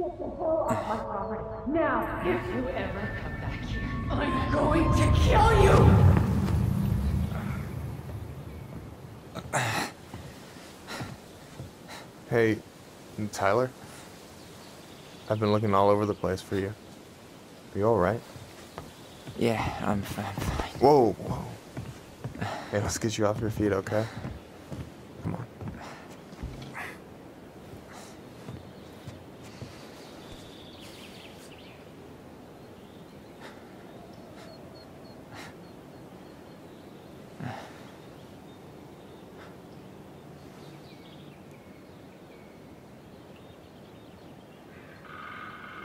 Get the hell off my property. Now, if you ever come back here, I'm going to kill you! Hey, Tyler? I've been looking all over the place for you. Are you alright? Yeah, I'm fine. Whoa, whoa. Hey, let's get you off your feet, okay? Come on.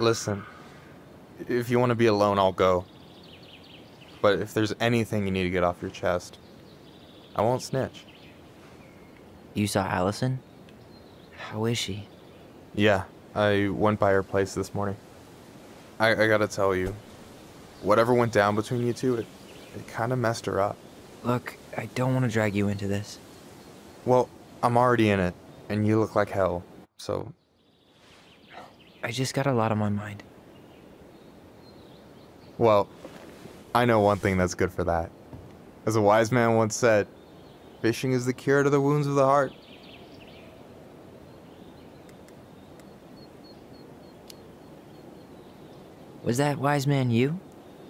Listen, if you want to be alone, I'll go. But if there's anything you need to get off your chest, I won't snitch. You saw Allison? How is she? Yeah, I went by her place this morning. I gotta tell you, whatever went down between you two, it kind of messed her up. Look, I don't want to drag you into this. Well, I'm already in it, and you look like hell, so... I just got a lot on my mind. Well, I know one thing that's good for that. As a wise man once said, fishing is the cure to the wounds of the heart. Was that wise man you?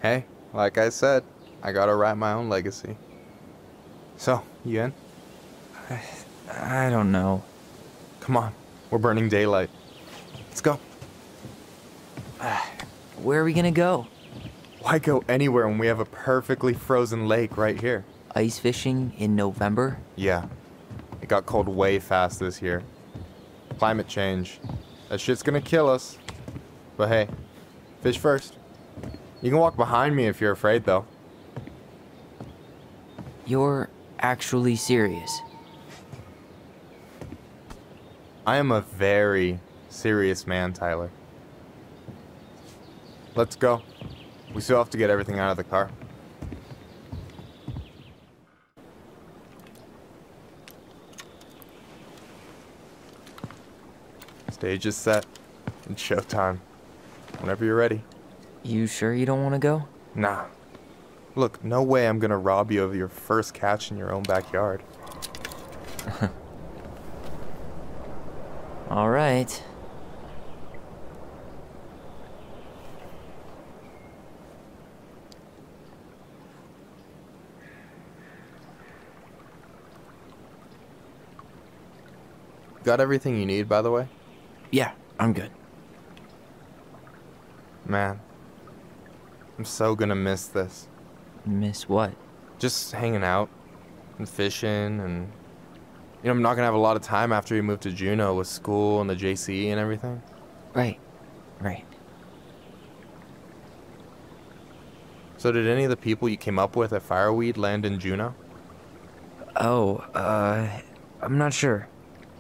Hey, like I said, I gotta write my own legacy. So, you in? I don't know. Come on, we're burning daylight. Let's go. Where are we gonna go? Why go anywhere when we have a perfectly frozen lake right here? Ice fishing in November? Yeah. It got cold way fast this year. Climate change. That shit's gonna kill us. But hey, fish first. You can walk behind me if you're afraid, though. You're actually serious? I am a very serious man, Tyler. Let's go. We still have to get everything out of the car. Stage is set. It's showtime. Whenever you're ready. You sure you don't want to go? Nah. Look, no way I'm gonna rob you of your first catch in your own backyard. All right. Got everything you need, by the way? Yeah, I'm good. Man, I'm so gonna miss this. Miss what? Just hanging out and fishing and... You know, I'm not gonna have a lot of time after we move to Juneau with school and the JC and everything. Right. So did any of the people you came up with at Fireweed land in Juneau? Oh, I'm not sure.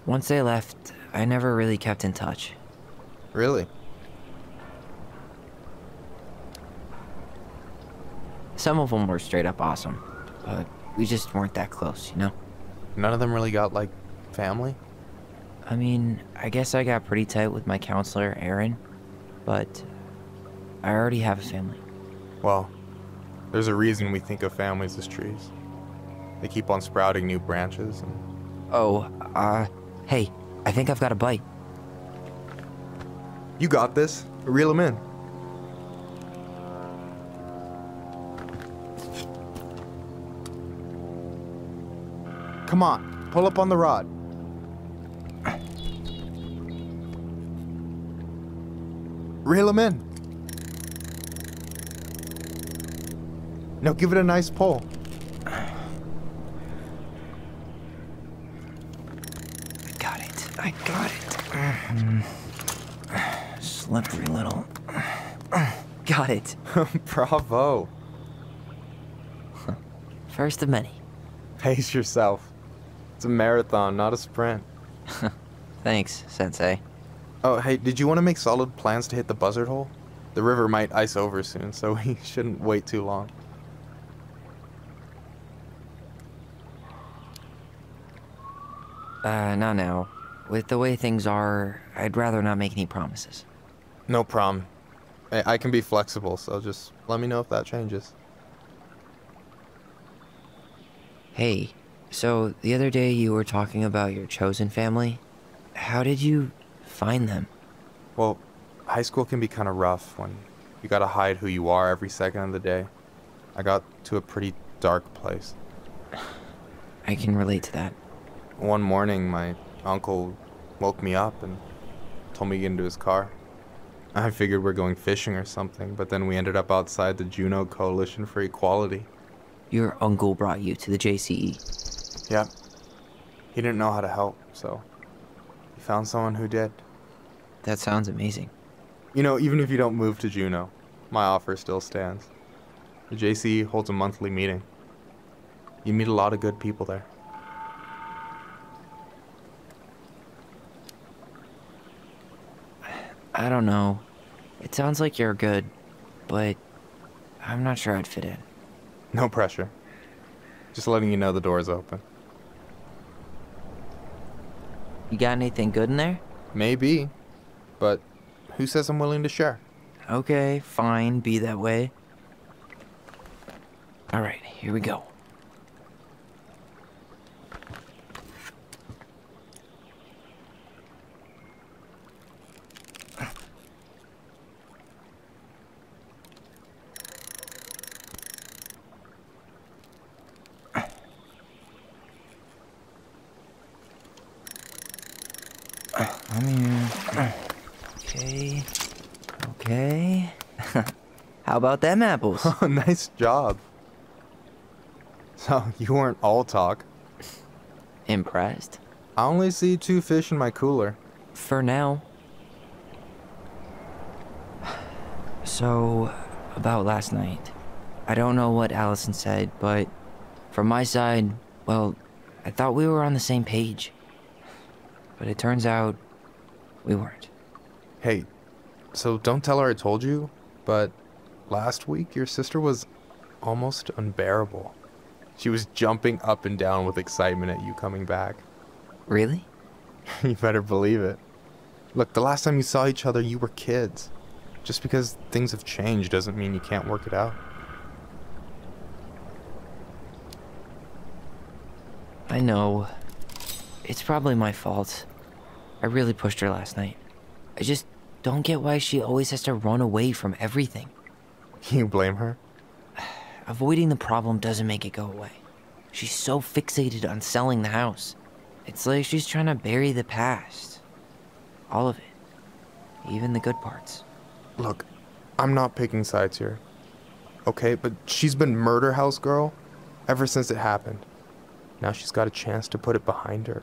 Once they left, I never really kept in touch. Really? Some of them were straight up awesome, but we just weren't that close, you know? None of them really got, like, family? I mean, I guess I got pretty tight with my counselor, Aaron, but I already have a family. Well, there's a reason we think of families as trees. They keep on sprouting new branches and... Oh, hey, I think I've got a bite. You got this. Reel them in. Come on, pull up on the rod. Reel them in. Now give it a nice pull. I got it. Slippery little. Got it. Bravo. First of many. Pace yourself. It's a marathon, not a sprint. Thanks, Sensei. Oh, hey, did you want to make solid plans to hit the buzzard hole? The river might ice over soon, so we shouldn't wait too long. Not now. With the way things are, I'd rather not make any promises. No problem. I can be flexible, so just let me know if that changes. Hey, so the other day you were talking about your chosen family. How did you find them? Well, high school can be kind of rough when you gotta hide who you are every second of the day. I got to a pretty dark place. I can relate to that. One morning, my uncle woke me up and told me to get into his car. I figured we're going fishing or something, but then we ended up outside the Juneau Coalition for Equality. Your uncle brought you to the JCE. Yep. He didn't know how to help, so he found someone who did. That sounds amazing. You know, even if you don't move to Juneau, my offer still stands. The JCE holds a monthly meeting. You meet a lot of good people there. I don't know. It sounds like you're good, but I'm not sure I'd fit in. No pressure. Just letting you know the door's open. You got anything good in there? Maybe, but who says I'm willing to share? Okay, fine, be that way. Alright, here we go. Okay. Okay. How about them apples? Oh, nice job. So, you weren't all talk. Impressed? I only see 2 fish in my cooler. For now. So, about last night. I don't know what Allison said, but from my side, well, I thought we were on the same page. But it turns out we weren't. Hey, so don't tell her I told you, but last week your sister was almost unbearable. She was jumping up and down with excitement at you coming back. Really? You better believe it. Look, the last time you saw each other, you were kids. Just because things have changed doesn't mean you can't work it out. I know. It's probably my fault. I really pushed her last night. I just don't get why she always has to run away from everything. You blame her? Avoiding the problem doesn't make it go away. She's so fixated on selling the house. It's like she's trying to bury the past. All of it. Even the good parts. Look, I'm not picking sides here. Okay, but she's been murder house girl ever since it happened. Now she's got a chance to put it behind her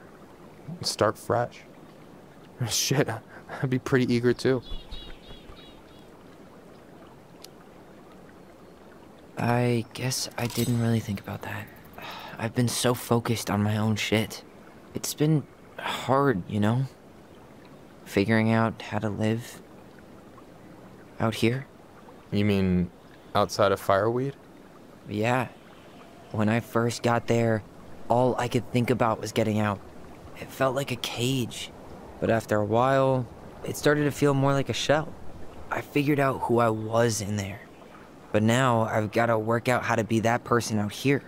and start fresh. Shit, I'd be pretty eager too. I guess I didn't really think about that. I've been so focused on my own shit. It's been hard, you know? Figuring out how to live out here. You mean outside of Fireweed? Yeah. When I first got there, all I could think about was getting out. It felt like a cage. But after a while, it started to feel more like a shell. I figured out who I was in there. But now I've got to work out how to be that person out here.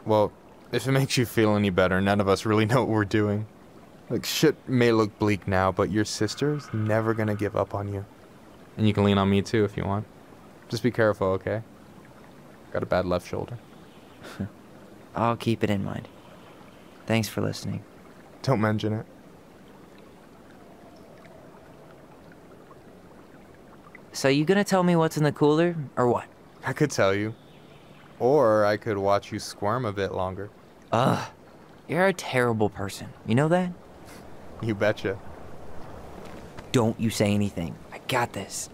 Well, if it makes you feel any better, none of us really know what we're doing. Like, shit may look bleak now, but your sister's never gonna give up on you. And you can lean on me too if you want. Just be careful, okay? Got a bad left shoulder. I'll keep it in mind. Thanks for listening. Don't mention it. So you gonna tell me what's in the cooler, or what? I could tell you. Or I could watch you squirm a bit longer. Ugh. You're a terrible person. You know that? You betcha. Don't you say anything. I got this.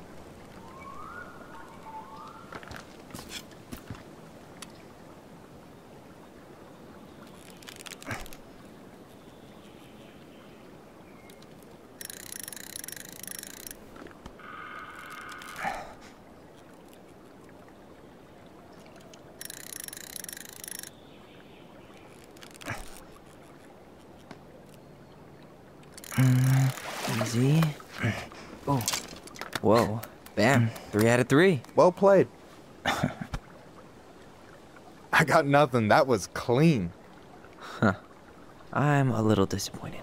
Easy. Oh, Whoa. Bam. 3 out of 3. Well played. I got nothing. That was clean. I'm a little disappointed.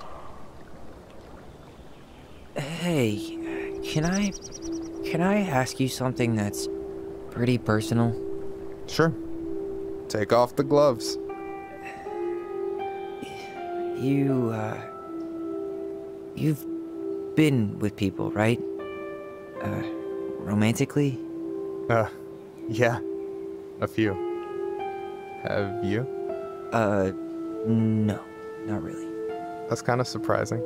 Hey, can I ask you something that's pretty personal? Sure. Take off the gloves. You've been with people, right? Romantically? Yeah. A few. Have you? No, not really. That's kind of surprising.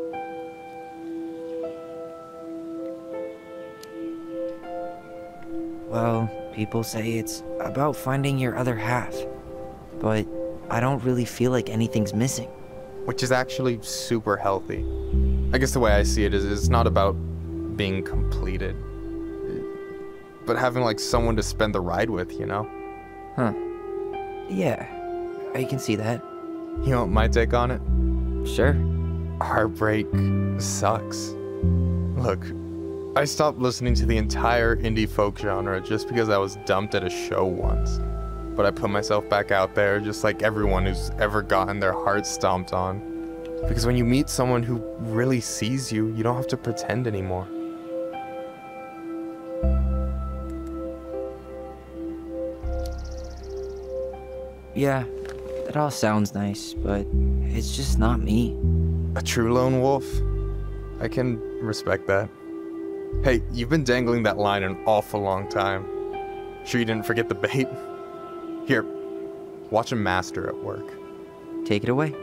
Well, people say it's about finding your other half, but I don't really feel like anything's missing. Which is actually super healthy. I guess the way I see it is it's not about being completed, but having like someone to spend the ride with, you know? Huh. Yeah, I can see that. You know what my take on it? Sure. Heartbreak sucks. Look, I stopped listening to the entire indie folk genre just because I was dumped at a show once. But I put myself back out there just like everyone who's ever gotten their heart stomped on. Because when you meet someone who really sees you, you don't have to pretend anymore. Yeah, that all sounds nice, but it's just not me. A true lone wolf? I can respect that. Hey, you've been dangling that line an awful long time. Sure you didn't forget the bait? Here, watch a master at work. Take it away.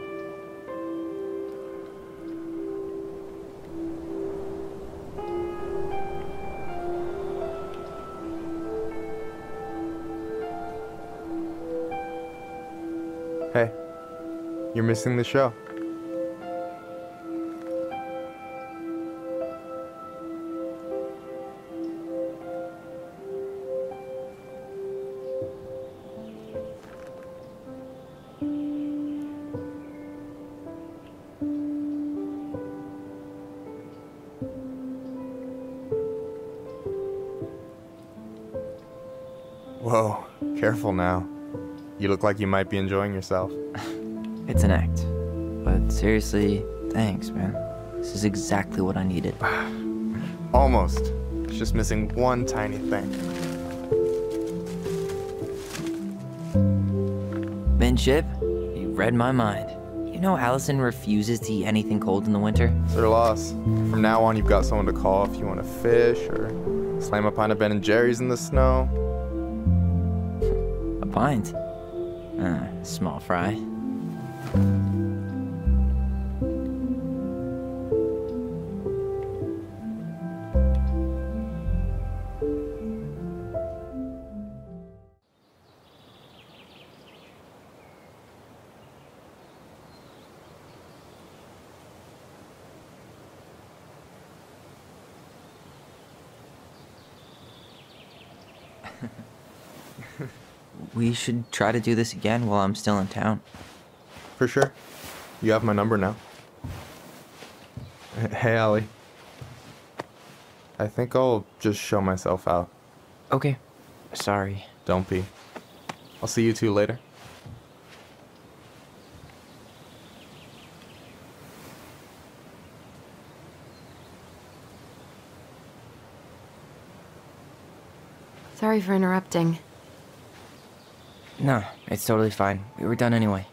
Hey, you're missing the show. Whoa, careful now. You look like you might be enjoying yourself. It's an act. But seriously, thanks, man. This is exactly what I needed. Almost. It's just missing one tiny thing. Minship, you read my mind. You know Allison refuses to eat anything cold in the winter? It's their loss. From now on, you've got someone to call if you want to fish or slam a pint of Ben & Jerry's in the snow. A pint? Small fry. We should try to do this again while I'm still in town. For sure. You have my number now. Hey, Allie. I think I'll just show myself out. Okay. Sorry. Don't be. I'll see you two later. Sorry for interrupting. No, it's totally fine. We were done anyway.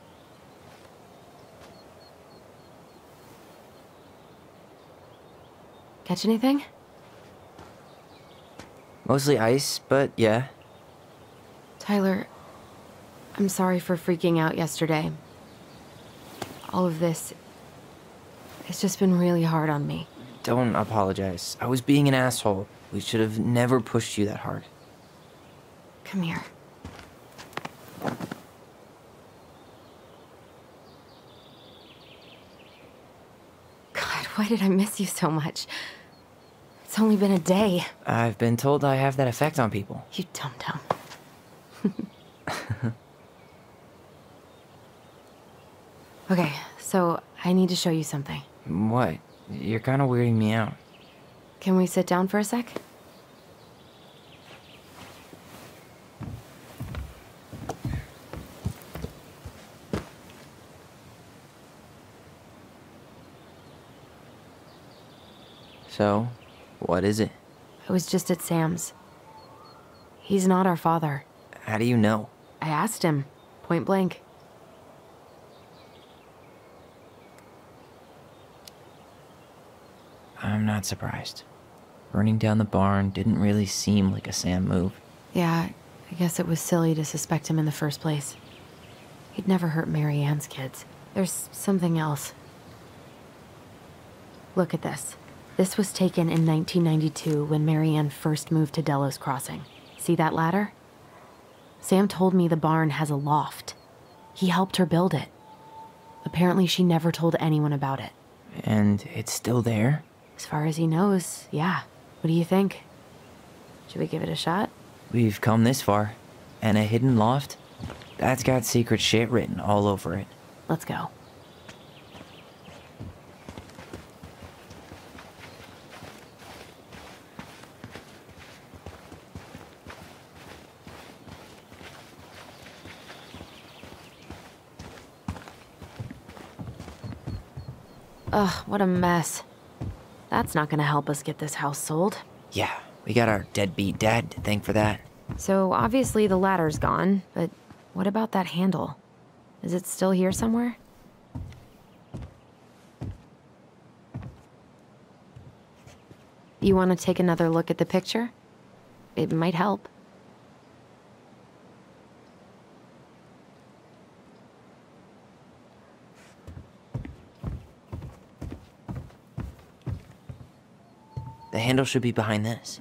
Catch anything? Mostly ice, but yeah. Tyler, I'm sorry for freaking out yesterday. All of this, it's just been really hard on me. Don't apologize. I was being an asshole. We should have never pushed you that hard. Come here. God, why did I miss you so much? It's only been a day. I've been told I have that effect on people. You dum-dum. Okay, so I need to show you something. What? You're kind of weirding me out. Can we sit down for a sec? So, what is it? I was just at Sam's. He's not our father. How do you know? I asked him, point blank. I'm not surprised. Burning down the barn didn't really seem like a Sam move. Yeah, I guess it was silly to suspect him in the first place. He'd never hurt Mary Ann's kids. There's something else. Look at this. This was taken in 1992 when Mary Ann first moved to Delos Crossing. See that ladder? Sam told me the barn has a loft. He helped her build it. Apparently she never told anyone about it. And it's still there? As far as he knows, yeah. What do you think? Should we give it a shot? We've come this far. And a hidden loft? That's got secret shit written all over it. Let's go. Ugh, what a mess. That's not gonna help us get this house sold. Yeah, we got our deadbeat dad to thank for that. So obviously the ladder's gone, but what about that handle? Is it still here somewhere? You want to take another look at the picture? It might help. The handle should be behind this.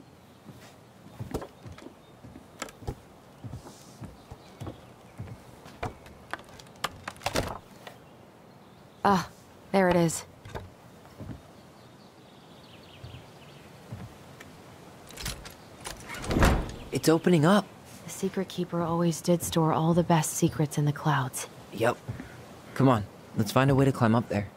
Ah, there it is. It's opening up. The secret keeper always did store all the best secrets in the clouds. Yep. Come on, let's find a way to climb up there.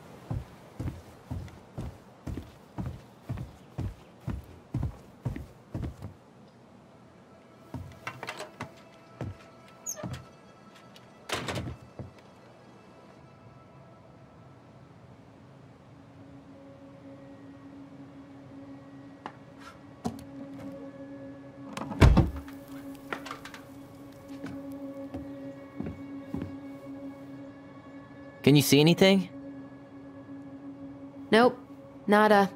Can you see anything? Nope, nada.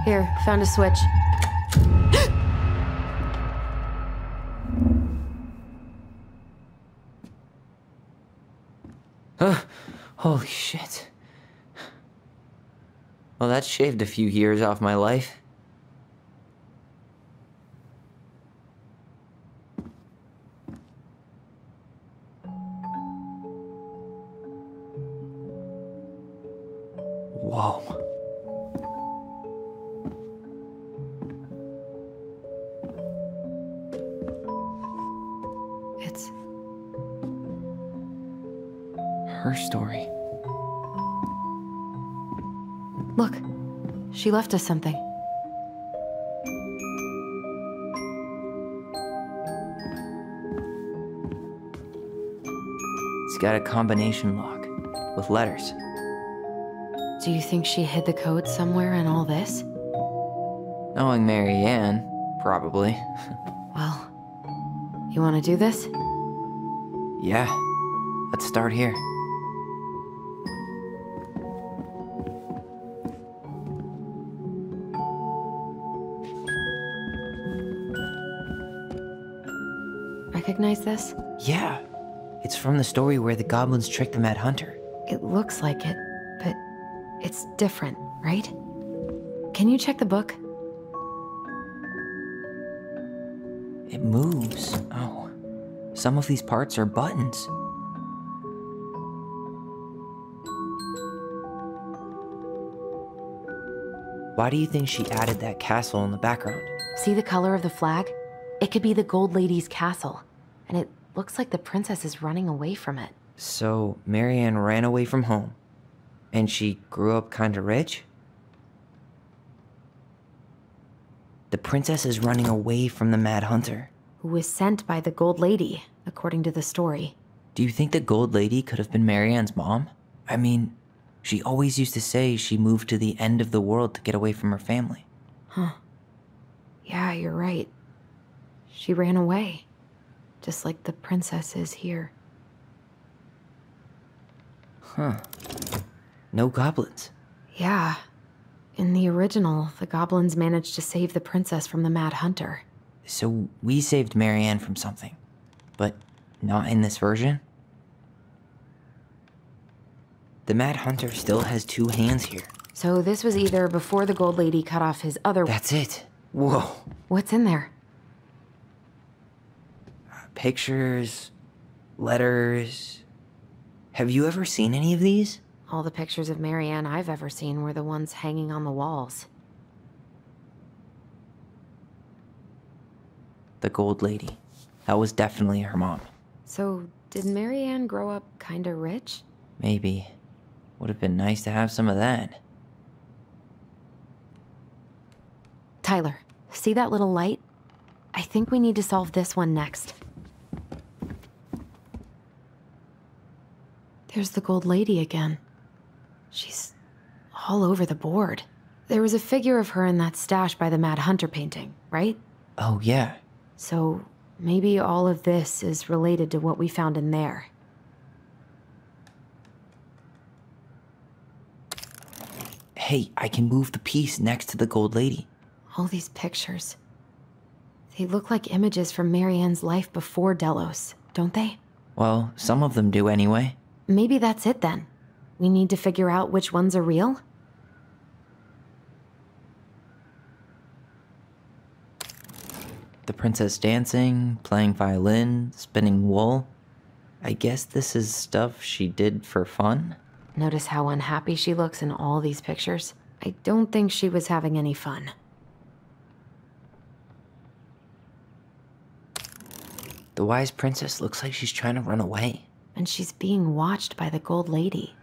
Here, found a switch. Holy shit. Well, that shaved a few years off my life. Whoa. It's her story. Look, she left us something. It's got a combination lock with letters. Do you think she hid the code somewhere in all this? Knowing Mary Ann, probably. Well, you want to do this? Yeah, let's start here. Recognize this? Yeah, it's from the story where the goblins tricked the Mad Hunter. It looks like it, but it's different, right? Can you check the book? It moves. Oh, some of these parts are buttons. Why do you think she added that castle in the background? See the color of the flag? It could be the Gold Lady's castle, and it looks like the princess is running away from it. So, Mary Ann ran away from home, and she grew up kinda rich? The princess is running away from the Mad Hunter. Who was sent by the Gold Lady, according to the story. Do you think the Gold Lady could have been Marianne's mom? I mean, she always used to say she moved to the end of the world to get away from her family. Huh. Yeah, you're right. She ran away. Just like the princess is here. Huh. No goblins. Yeah. In the original, the goblins managed to save the princess from the Mad Hunter. So we saved Marianne from something, but not in this version? The Mad Hunter still has 2 hands here. So this was either before the Gold Lady cut off his other... That's it. Whoa. What's in there? Pictures, letters. Have you ever seen any of these? All the pictures of Marianne I've ever seen were the ones hanging on the walls. The Gold Lady. That was definitely her mom. So, did Marianne grow up kinda rich? Maybe. Would have been nice to have some of that. Tyler, see that little light? I think we need to solve this one next. There's the Gold Lady again. She's all over the board. There was a figure of her in that stash by the Mad Hunter painting, right? Oh, yeah. So maybe all of this is related to what we found in there. Hey, I can move the piece next to the Gold Lady. All these pictures. They look like images from Marianne's life before Delos, don't they? Well, some of them do anyway. Maybe that's it then. We need to figure out which ones are real? The princess dancing, playing violin, spinning wool. I guess this is stuff she did for fun? Notice how unhappy she looks in all these pictures? I don't think she was having any fun. The wise princess looks like she's trying to run away. And she's being watched by the Gold Lady.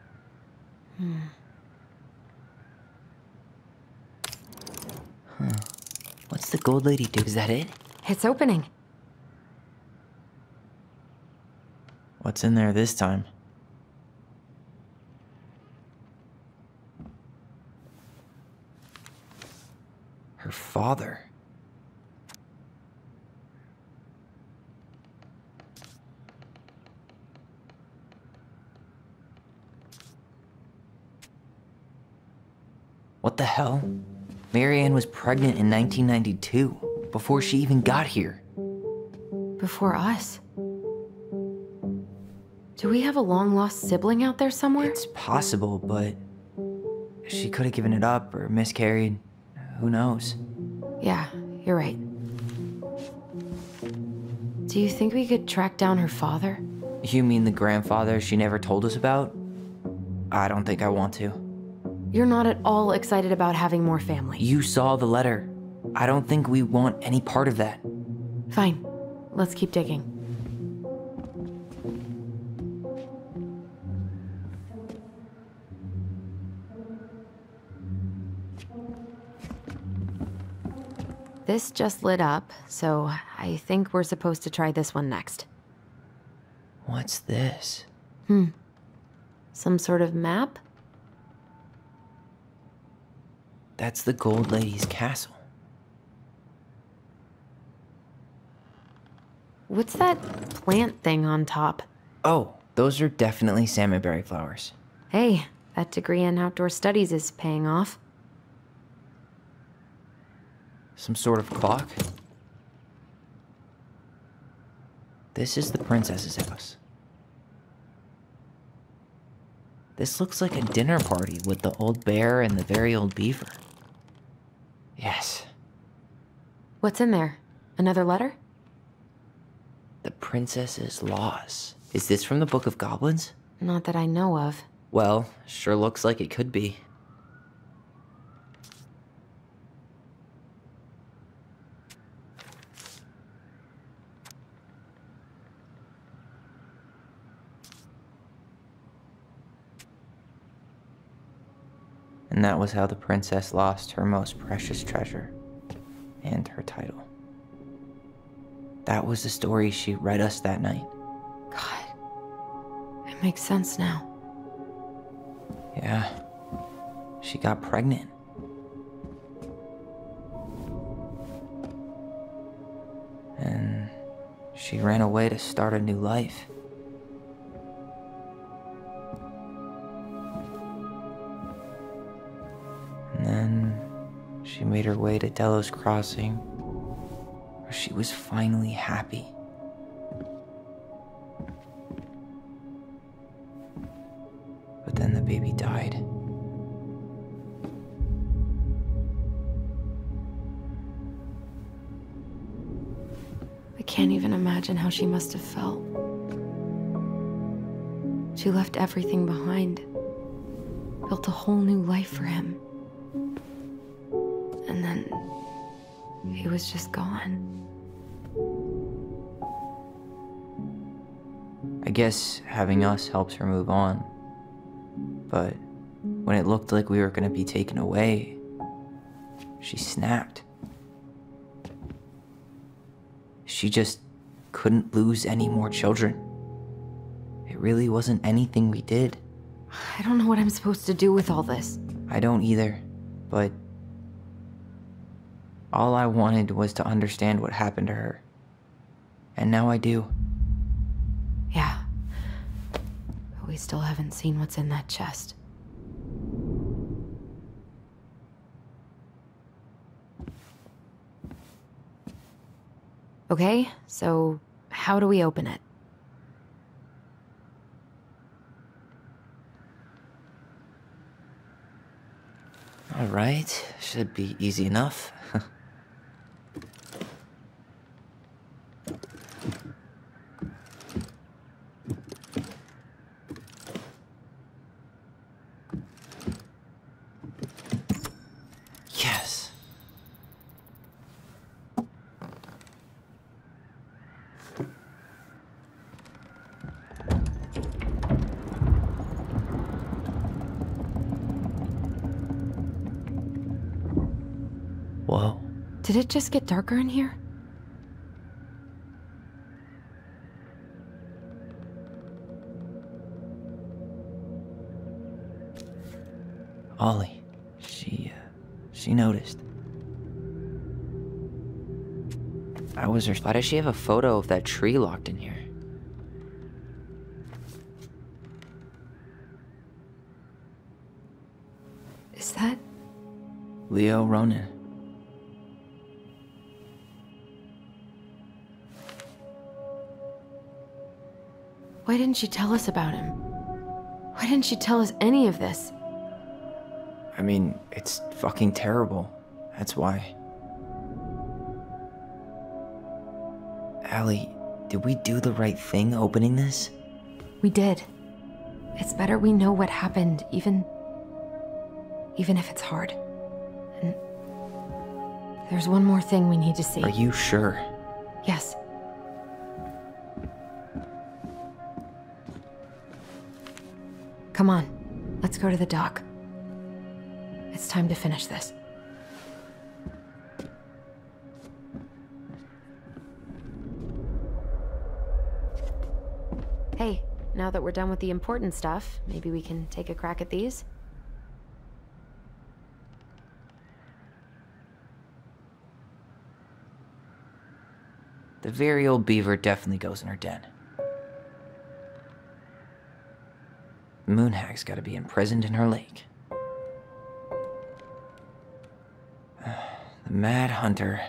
What's the Gold Lady do? Is that it? It's opening. What's in there this time? Her father. What the hell? Marianne was pregnant in 1992, before she even got here. Before us. Do we have a long-lost sibling out there somewhere? It's possible, but she could have given it up or miscarried. Who knows? Yeah, you're right. Do you think we could track down her father? You mean the grandfather she never told us about? I don't think I want to. You're not at all excited about having more family. You saw the letter. I don't think we want any part of that. Fine. Let's keep digging. This just lit up, so I think we're supposed to try this one next. What's this? Some sort of map? That's the Gold Lady's castle. What's that plant thing on top? Oh, those are definitely salmonberry flowers. Hey, that degree in outdoor studies is paying off. Some sort of clock? This is the princess's house. This looks like a dinner party with the old bear and the very old beaver. Yes. What's in there? Another letter? The princess's laws. Is this from the Book of Goblins? Not that I know of. Well, sure looks like it could be. And that was how the princess lost her most precious treasure. and her title. That was the story she read us that night. God, it makes sense now. Yeah, she got pregnant. And she ran away to start a new life. And then she made her way to Delos Crossing, where she was finally happy. But then the baby died. I can't even imagine how she must have felt. She left everything behind, built a whole new life for him. And then he was just gone. I guess having us helps her move on. But when it looked like we were gonna be taken away, she snapped. She just couldn't lose any more children. It really wasn't anything we did. I don't know what I'm supposed to do with all this. I don't either, but all I wanted was to understand what happened to her. And now I do. Yeah. But we still haven't seen what's in that chest. Okay, so how do we open it? All right, should be easy enough. Yes. Whoa. Did it just get darker in here? Ollie, she noticed. I was her. Why does she have a photo of that tree locked in here? Is that... Leo Ronan. Why didn't she tell us about him? Why didn't she tell us any of this? I mean, it's fucking terrible. That's why. Allie, did we do the right thing opening this? We did. It's better we know what happened, even if it's hard. And there's one more thing we need to see. Are you sure? Yes. Come on, let's go to the dock. It's time to finish this. Hey, now that we're done with the important stuff, maybe we can take a crack at these? The very old beaver definitely goes in her den. The moonhag's gotta be imprisoned in her lake. The mad hunter,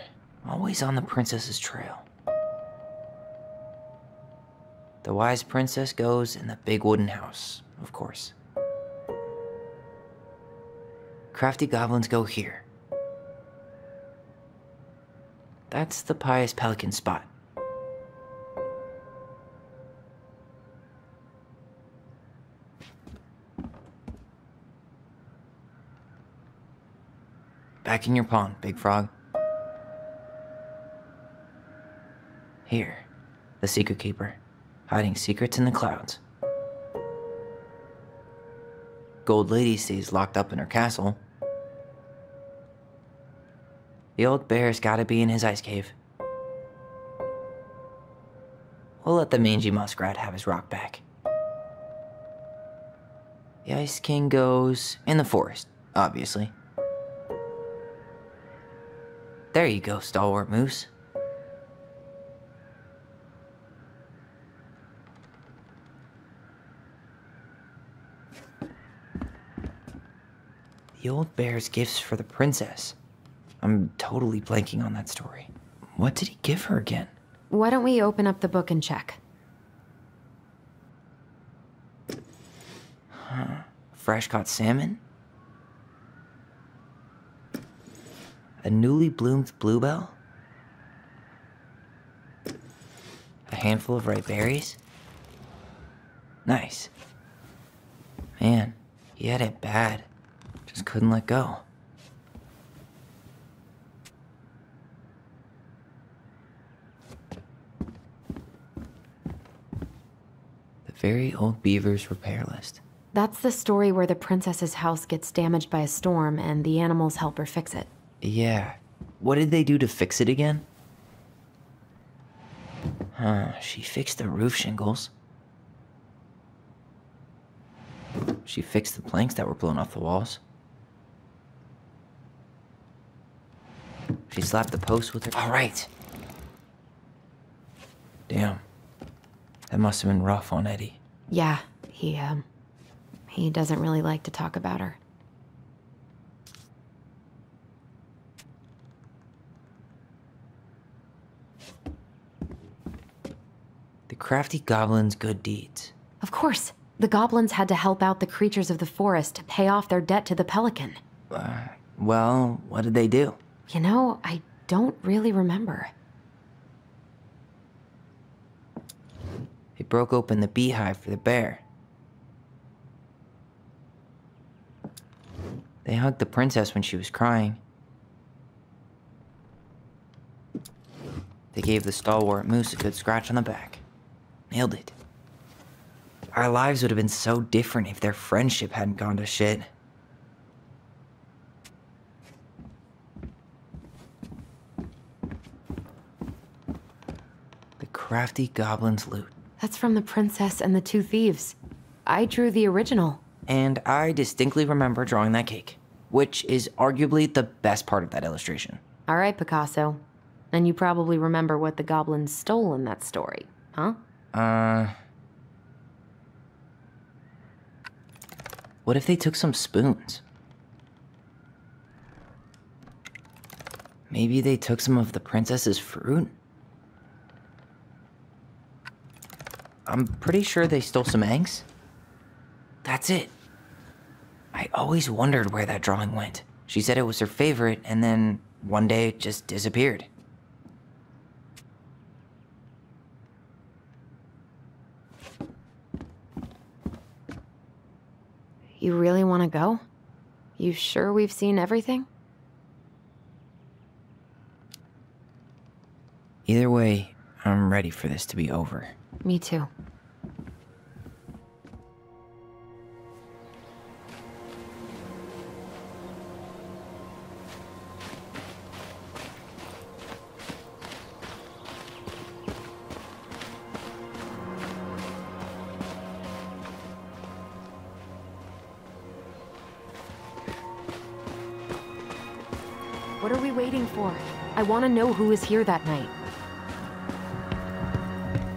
always on the princess's trail. The wise princess goes in the big wooden house, of course. Crafty goblins go here. That's the pious pelican spot. Back in your pond, big frog. Here, the secret keeper, hiding secrets in the clouds. Gold lady stays locked up in her castle. The old bear's gotta be in his ice cave. We'll let the mangy muskrat have his rock back. The Ice King goes in the forest, obviously. There you go, stalwart moose. The old bear's gifts for the princess. I'm totally blanking on that story. What did he give her again? Why don't we open up the book and check? Fresh caught salmon? A newly bloomed bluebell? A handful of ripe berries? Nice. Man, he had it bad. Just couldn't let go. The very old beaver's repair list. That's the story where the princess's house gets damaged by a storm and the animals help her fix it. Yeah. What did they do to fix it again? She fixed the roof shingles. She fixed the planks that were blown off the walls. She slapped the post with her... All right. Damn. That must have been rough on Eddie. Yeah, he doesn't really like to talk about her. The crafty goblin's good deeds. Of course. The goblins had to help out the creatures of the forest to pay off their debt to the pelican. Well, what did they do? You know, I don't really remember. They broke open the beehive for the bear. They hugged the princess when she was crying. They gave the stalwart moose a good scratch on the back. Nailed it. Our lives would have been so different if their friendship hadn't gone to shit. The crafty goblin's loot. That's from The Princess and the Two Thieves. I drew the original. And I distinctly remember drawing that cake, which is arguably the best part of that illustration. All right, Picasso. And you probably remember what the goblins stole in that story, huh? What if they took some spoons? Maybe they took some of the princess's fruit? I'm pretty sure they stole some eggs. That's it. I always wondered where that drawing went. She said it was her favorite, and then one day it just disappeared. You really want to go? You sure we've seen everything? Either way, I'm ready for this to be over. Me too. What are we waiting for? I want to know who was here that night.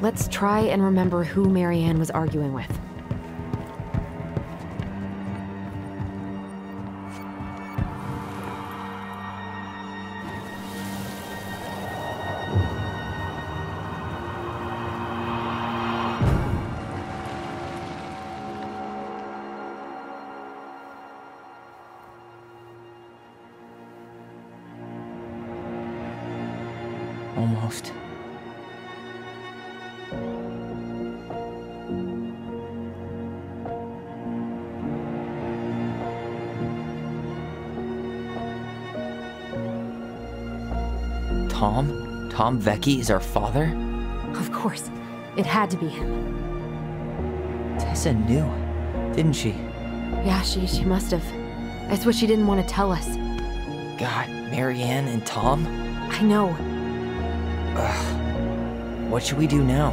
Let's try and remember who Marianne was arguing with. Almost. Tom? Tom Vecchi is our father? Of course. It had to be him. Tessa knew, didn't she? Yeah, she must have. That's what she didn't want to tell us. God, Marianne and Tom? I know. What should we do now?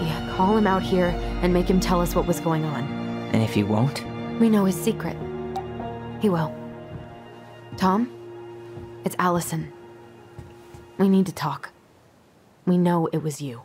Yeah, call him out here and make him tell us what was going on. And if he won't? We know his secret. He will. Tom? It's Allison. We need to talk. We know it was you.